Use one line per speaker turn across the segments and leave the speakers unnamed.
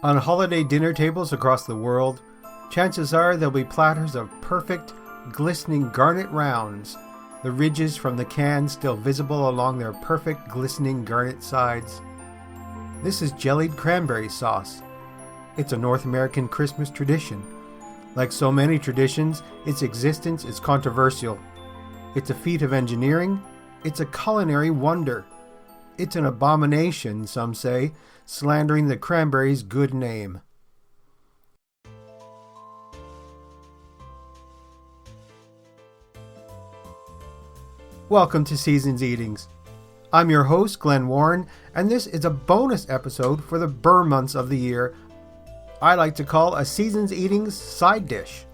On holiday dinner tables across the world, chances are there'll be platters of perfect, glistening garnet rounds, the ridges from the can still visible along their perfect, glistening garnet sides. This is jellied cranberry sauce. It's a North American Christmas tradition. Like so many traditions, its existence is controversial. It's a feat of engineering. It's a culinary wonder. It's an abomination, some say, slandering the cranberry's good name. Welcome to Seasons Eatings. I'm your host, Glen Warren, and this is a bonus episode for the burr months of the year I like to call a Seasons Eatings side dish.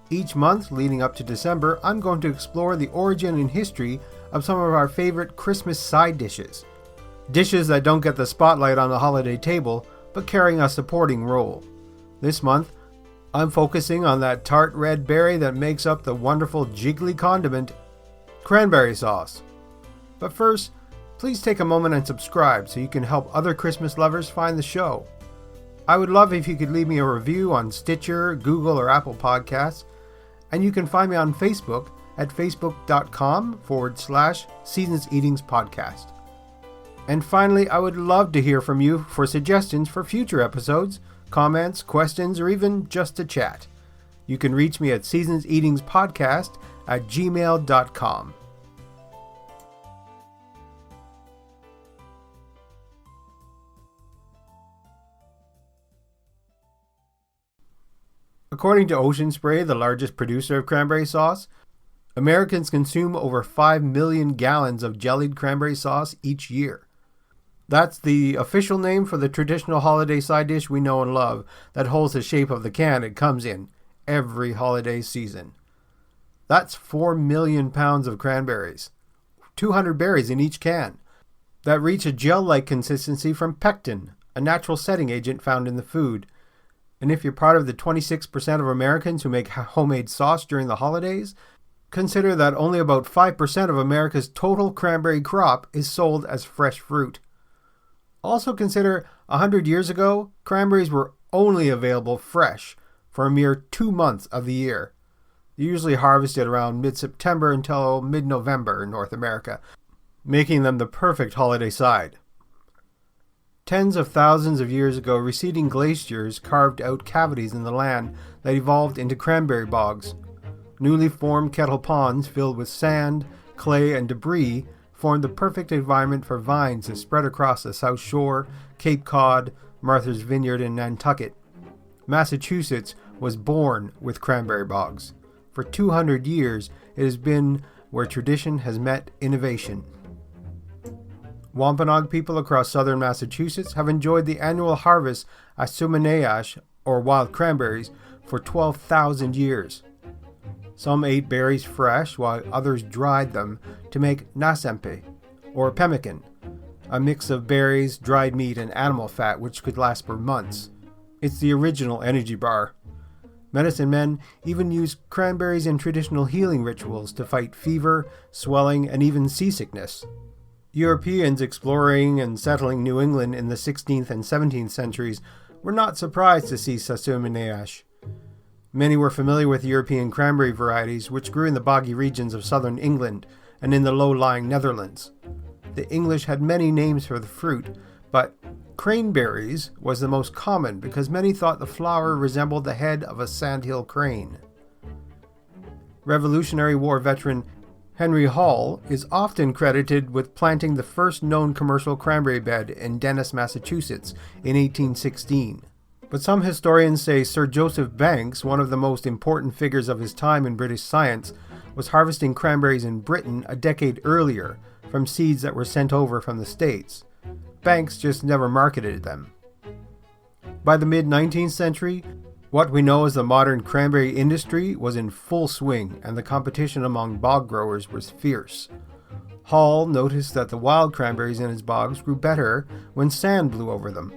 Each month leading up to December, I'm going to explore the origin and history of some of our favorite Christmas side dishes. Dishes that don't get the spotlight on the holiday table, but carrying a supporting role. This month, I'm focusing on that tart red berry that makes up the wonderful jiggly condiment, cranberry sauce. But first, please take a moment and subscribe so you can help other Christmas lovers find the show. I would love if you could leave me a review on Stitcher, Google, or Apple Podcasts, and you can find me on Facebook at facebook.com/Seasons Eatings Podcast. And finally, I would love to hear from you for suggestions for future episodes, comments, questions, or even just to chat. You can reach me at seasonseatingspodcast@gmail.com. According to Ocean Spray, the largest producer of cranberry sauce, Americans consume over 5 million gallons of jellied cranberry sauce each year. That's the official name for the traditional holiday side dish we know and love that holds the shape of the can it comes in every holiday season. That's 4 million pounds of cranberries, 200 berries in each can, that reach a gel-like consistency from pectin, a natural setting agent found in the food. And if you're part of the 26% of Americans who make homemade sauce during the holidays, consider that only about 5% of America's total cranberry crop is sold as fresh fruit. Also consider 100 years ago, cranberries were only available fresh for a mere 2 months of the year. They're usually harvested around mid-September until mid-November in North America, making them the perfect holiday side. Tens of thousands of years ago, receding glaciers carved out cavities in the land that evolved into cranberry bogs. Newly formed kettle ponds filled with sand, clay, and debris formed the perfect environment for vines that spread across the South Shore, Cape Cod, Martha's Vineyard, and Nantucket. Massachusetts was born with cranberry bogs. For 200 years, it has been where tradition has met innovation. Wampanoag people across southern Massachusetts have enjoyed the annual harvest of sumaneash, or wild cranberries, for 12,000 years. Some ate berries fresh, while others dried them to make nasempe, or pemmican, a mix of berries, dried meat, and animal fat which could last for months. It's the original energy bar. Medicine men even use cranberries in traditional healing rituals to fight fever, swelling, and even seasickness. Europeans exploring and settling New England in the 16th and 17th centuries were not surprised to see sumaneash. Many were familiar with European cranberry varieties, which grew in the boggy regions of southern England and in the low-lying Netherlands. The English had many names for the fruit, but craneberries was the most common because many thought the flower resembled the head of a sandhill crane. Revolutionary War veteran Henry Hall is often credited with planting the first known commercial cranberry bed in Dennis, Massachusetts in 1816. But some historians say Sir Joseph Banks, one of the most important figures of his time in British science, was harvesting cranberries in Britain a decade earlier from seeds that were sent over from the States. Banks just never marketed them. By the mid-19th century, what we know as the modern cranberry industry was in full swing, and the competition among bog growers was fierce. Hall noticed that the wild cranberries in his bogs grew better when sand blew over them.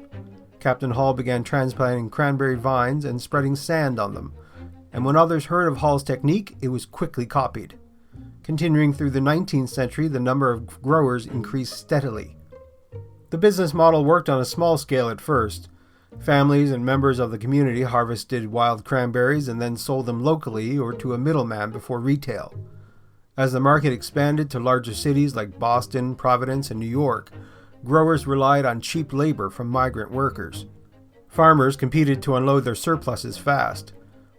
Captain Hall began transplanting cranberry vines and spreading sand on them, and when others heard of Hall's technique, it was quickly copied. Continuing through the 19th century, the number of growers increased steadily. The business model worked on a small scale at first. Families and members of the community harvested wild cranberries and then sold them locally or to a middleman before retail. As the market expanded to larger cities like Boston, Providence, and New York, growers relied on cheap labor from migrant workers. Farmers competed to unload their surpluses fast.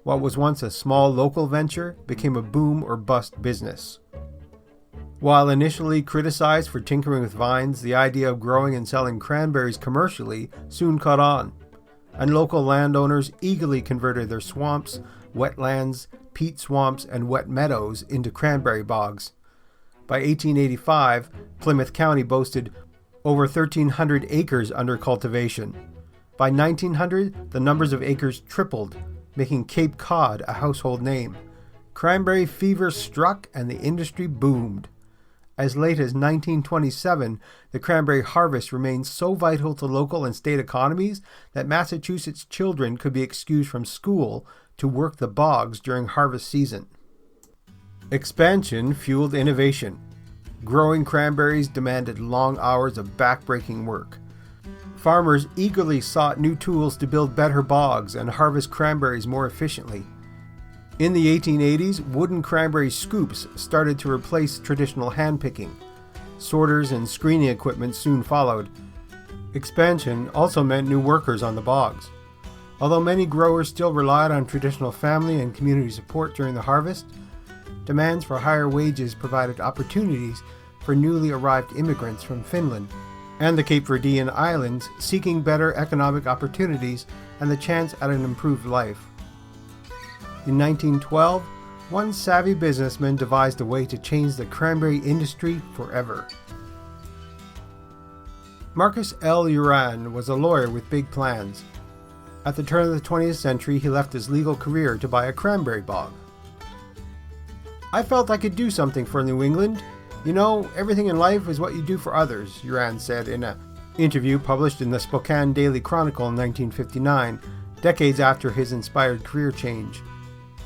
What was once a small local venture became a boom or bust business. While initially criticized for tinkering with vines, the idea of growing and selling cranberries commercially soon caught on, and local landowners eagerly converted their swamps, wetlands, peat swamps, and wet meadows into cranberry bogs. By 1885, Plymouth County boasted over 1,300 acres under cultivation. By 1900, the numbers of acres tripled, making Cape Cod a household name. Cranberry fever struck and the industry boomed. As late as 1927, the cranberry harvest remained so vital to local and state economies that Massachusetts children could be excused from school to work the bogs during harvest season. Expansion fueled innovation. Growing cranberries demanded long hours of back-breaking work. Farmers eagerly sought new tools to build better bogs and harvest cranberries more efficiently. In the 1880s, wooden cranberry scoops started to replace traditional hand-picking. Sorters and screening equipment soon followed. Expansion also meant new workers on the bogs. Although many growers still relied on traditional family and community support during the harvest, demands for higher wages provided opportunities for newly arrived immigrants from Finland and the Cape Verdean Islands seeking better economic opportunities and the chance at an improved life. In 1912, one savvy businessman devised a way to change the cranberry industry forever. Marcus L. Uran was a lawyer with big plans. At the turn of the 20th century, he left his legal career to buy a cranberry bog. "I felt I could do something for New England. You know, everything in life is what you do for others," Uran said in an interview published in the Spokane Daily Chronicle in 1959, decades after his inspired career change.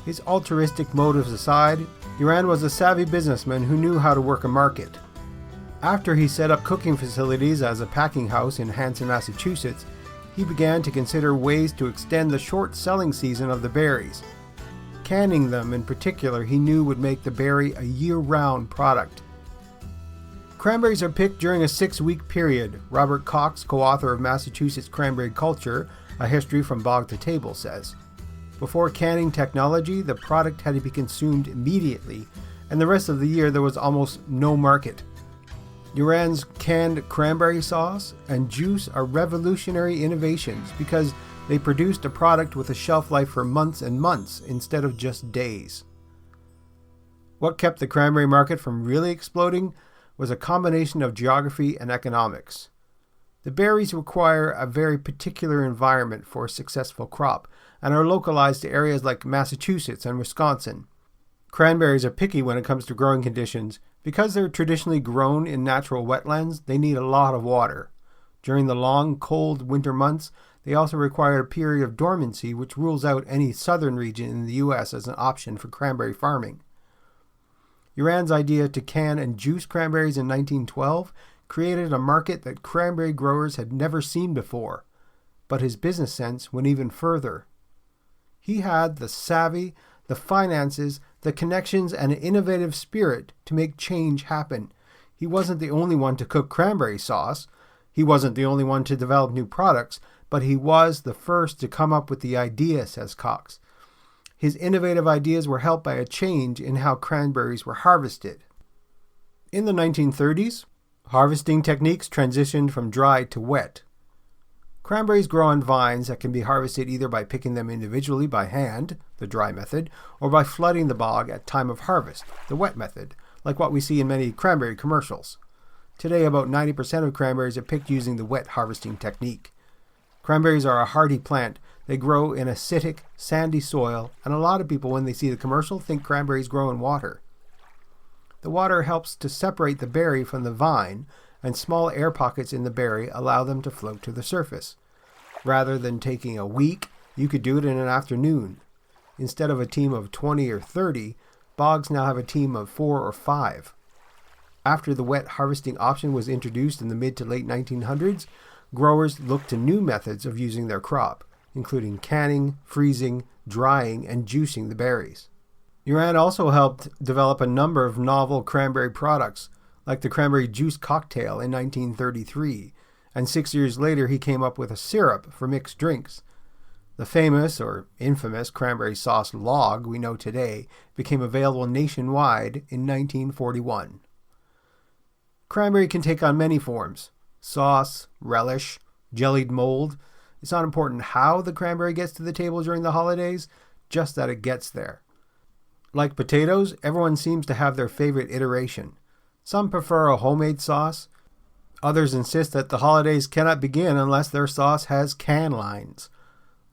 His altruistic motives aside, Uran was a savvy businessman who knew how to work a market. After he set up cooking facilities as a packing house in Hanson, Massachusetts, he began to consider ways to extend the short selling season of the berries. Canning them in particular he knew would make the berry a year-round product. Cranberries are picked during a 6-week period, Robert Cox, co-author of Massachusetts Cranberry Culture, A History from Bog to Table, says. Before canning technology, the product had to be consumed immediately, and the rest of the year there was almost no market. Uran's canned cranberry sauce and juice are revolutionary innovations because they produced a product with a shelf life for months and months instead of just days. What kept the cranberry market from really exploding was a combination of geography and economics. The berries require a very particular environment for a successful crop and are localized to areas like Massachusetts and Wisconsin. Cranberries are picky when it comes to growing conditions. Because they're traditionally grown in natural wetlands, they need a lot of water. During the long, cold winter months, they also require a period of dormancy, which rules out any southern region in the U.S. as an option for cranberry farming. Uran's idea to can and juice cranberries in 1912 created a market that cranberry growers had never seen before, but his business sense went even further. He had the savvy, the finances, the connections, and an innovative spirit to make change happen. He wasn't the only one to cook cranberry sauce. He wasn't the only one to develop new products, but he was the first to come up with the idea, says Cox. His innovative ideas were helped by a change in how cranberries were harvested. In the 1930s, harvesting techniques transitioned from dry to wet. Cranberries grow on vines that can be harvested either by picking them individually by hand, the dry method, or by flooding the bog at time of harvest, the wet method, like what we see in many cranberry commercials. Today, about 90% of cranberries are picked using the wet harvesting technique. Cranberries are a hardy plant. They grow in acidic, sandy soil, and a lot of people, when they see the commercial, think cranberries grow in water. The water helps to separate the berry from the vine, and small air pockets in the berry allow them to float to the surface. Rather than taking a week, you could do it in an afternoon. Instead of a team of 20 or 30, bogs now have a team of 4 or 5. After the wet harvesting option was introduced in the mid to late 1900s, growers looked to new methods of using their crop, including canning, freezing, drying, and juicing the berries. Warren also helped develop a number of novel cranberry products, like the cranberry juice cocktail in 1933, and 6 years later he came up with a syrup for mixed drinks. The famous, or infamous, cranberry sauce log we know today became available nationwide in 1941. Cranberry can take on many forms: sauce, relish, jellied mold. It's not important how the cranberry gets to the table during the holidays, just that it gets there. Like potatoes, everyone seems to have their favorite iteration. Some prefer a homemade sauce. Others insist that the holidays cannot begin unless their sauce has can lines.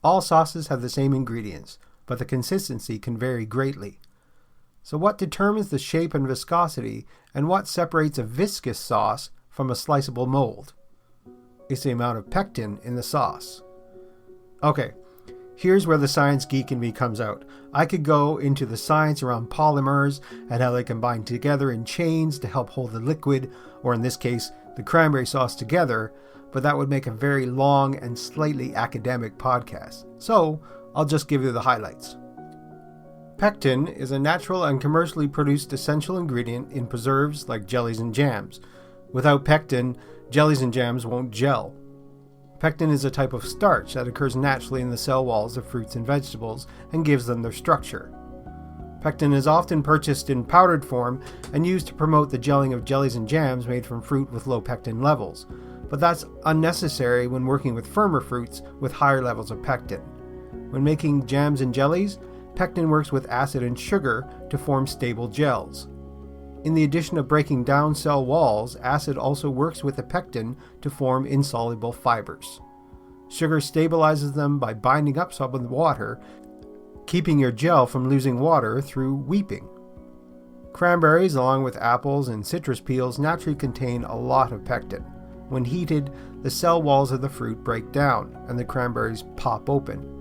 All sauces have the same ingredients, but the consistency can vary greatly. So what determines the shape and viscosity, and what separates a viscous sauce from a sliceable mold? It's the amount of pectin in the sauce. Okay, here's where the science geek in me comes out. I could go into the science around polymers and how they combine together in chains to help hold the liquid, or in this case, the cranberry sauce together, but that would make a very long and slightly academic podcast. So, I'll just give you the highlights. Pectin is a natural and commercially produced essential ingredient in preserves like jellies and jams. Without pectin, jellies and jams won't gel. Pectin is a type of starch that occurs naturally in the cell walls of fruits and vegetables and gives them their structure. Pectin is often purchased in powdered form and used to promote the gelling of jellies and jams made from fruit with low pectin levels, but that's unnecessary when working with firmer fruits with higher levels of pectin. When making jams and jellies, pectin works with acid and sugar to form stable gels. In the addition of breaking down cell walls, acid also works with the pectin to form insoluble fibers. Sugar stabilizes them by binding up some with water, keeping your gel from losing water through weeping. Cranberries, along with apples and citrus peels, naturally contain a lot of pectin. When heated, the cell walls of the fruit break down and the cranberries pop open.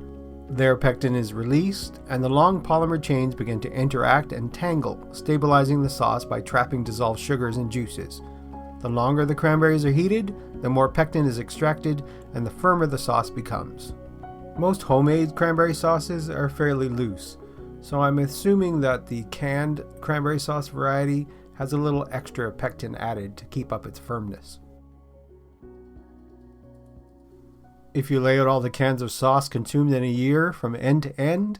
Their pectin is released, and the long polymer chains begin to interact and tangle, stabilizing the sauce by trapping dissolved sugars and juices. The longer the cranberries are heated, the more pectin is extracted, and the firmer the sauce becomes. Most homemade cranberry sauces are fairly loose, so I'm assuming that the canned cranberry sauce variety has a little extra pectin added to keep up its firmness. If you lay out all the cans of sauce consumed in a year from end to end,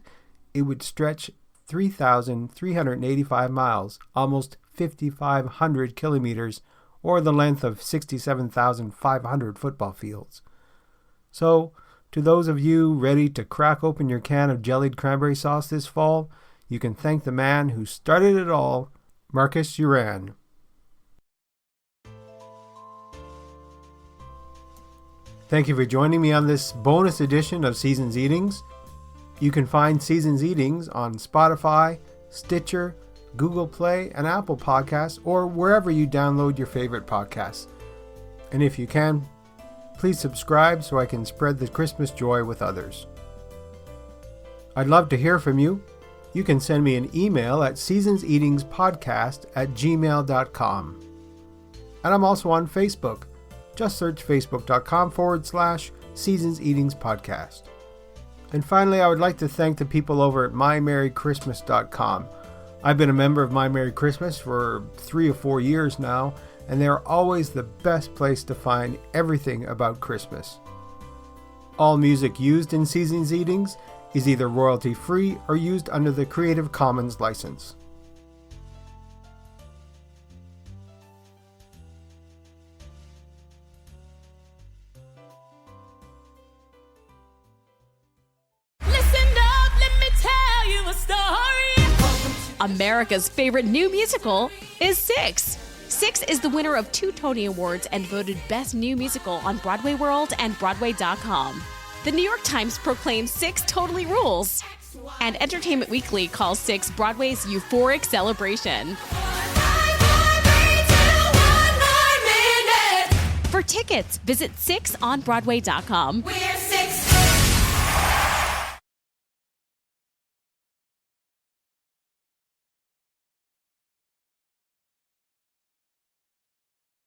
it would stretch 3,385 miles, almost 5,500 kilometers, or the length of 67,500 football fields. So, to those of you ready to crack open your can of jellied cranberry sauce this fall, you can thank the man who started it all, Marcus Warren. Thank you for joining me on this bonus edition of Seasons Eatings. You can find Seasons Eatings on Spotify, Stitcher, Google Play, and Apple Podcasts, or wherever you download your favorite podcasts. And if you can, please subscribe so I can spread the Christmas joy with others. I'd love to hear from you. You can send me an email at seasonseatingspodcast@gmail.com. And I'm also on Facebook. Just search facebook.com/Seasons Eatings Podcast. And finally, I would like to thank the people over at mymerrychristmas.com. I've been a member of My Merry Christmas for 3 or 4 years now, and they are always the best place to find everything about Christmas. All music used in Seasons Eatings is either royalty-free or used under the Creative Commons license.
America's favorite new musical is Six. Six is the winner of 2 Tony Awards and voted Best New Musical on Broadway World and Broadway.com. The New York Times proclaims Six totally rules. And Entertainment Weekly calls Six Broadway's euphoric celebration. For tickets, visit sixonbroadway.com.